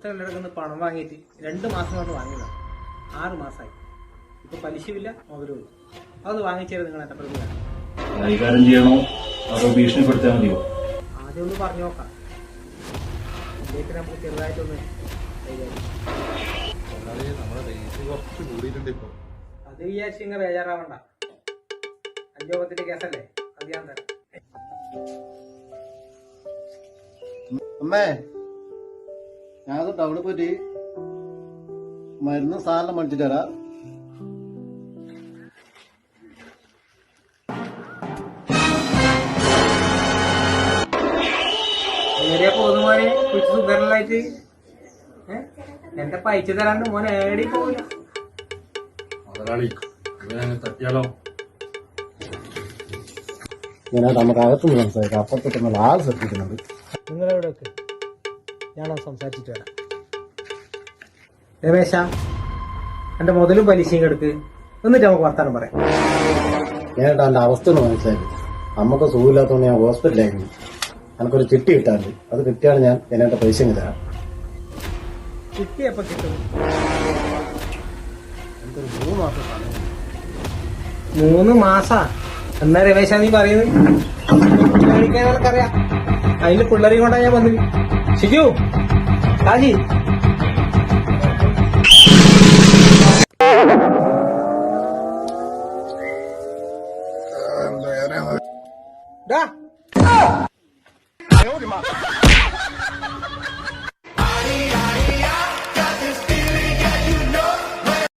സുഹൃത്തുക്കളുടെ പണം വാങ്ങിയിട്ട് 2 മാസം കൊണ്ട് വാങ്ങിയതാണ്. 6 മാസമായി. ഇപ്പൊ പലിശയില്ല, മുതലുമില്ല. അത് വാങ്ങിച്ചത് നിങ്ങൾ എന്റെ പ്രതിയാണ്. കൈകാര്യം ചെയ്യണോ അതോ ഭീഷണിപ്പെടുത്താൻ മതിയോ? ആദ്യം ഒന്ന് പറഞ്ഞു നോക്കാം. ഇതിലേക്ക് നമുക്ക് ചെറുതായിട്ടൊന്ന് കൈകാര്യം. അത് വിചാരിച്ച് ഇങ്ങനെ ബേജാറാവണ്ട. 5 10 കേസല്ലേ, അത് ഞാൻ തരാം. അമ്മേ, ഞാനത് ടൗണിൽ പോയിട്ട് മരുന്ന് സാധനം മേടിച്ചിട്ട് തരാം. നേരെ പോകുന്ന മോനെ കുറിച്ച് സുഖലായിട്ട് എന്റെ പൈസ തരാണ്ട് മോനെ ഏടി പോവില്ല. മുതലാളി തട്ടിയാലോ? ഞാനായിട്ട് നമുക്ക് അകത്തുനിന്ന് സംസാരിക്കാം. അപ്പുറത്തൊക്കെ ആൾ ശ്രദ്ധിക്കുന്നുണ്ട്. നിങ്ങളെവിടെയൊക്കെ ഞാനോ സംസാരിച്ചിട്ട് വരാം. രമേശ, എന്റെ മുതലും പലിശയും എടുക്ക്, എന്നിട്ട് നമുക്ക് വർത്താനം പറയാം. ഞാനായിട്ട് എന്റെ അവസ്ഥ ഒന്ന് മനസ്സിലാക്കി. നമുക്ക് സുഖമില്ലാത്തതുകൊണ്ട് ഞാൻ ഹോസ്പിറ്റലായിരുന്നു. എനിക്കൊരു ചിട്ടി കിട്ടാറുണ്ട്. അത് കിട്ടിയാണ് ഞാൻ എന്നായിട്ട് പൈസ തരാം. ചിട്ടി എപ്പോ കിട്ടും? എനിക്കൊരു 3 മാസം സമയം. 3 മാസാ? എന്നാ രമേശ നീ പറയുന്നത്? എനിക്കറിയാം. അതിന്റെ പിള്ളേരെയും കൊണ്ടാ ഞാൻ വന്നത്. ഷിജു, ഷാജി,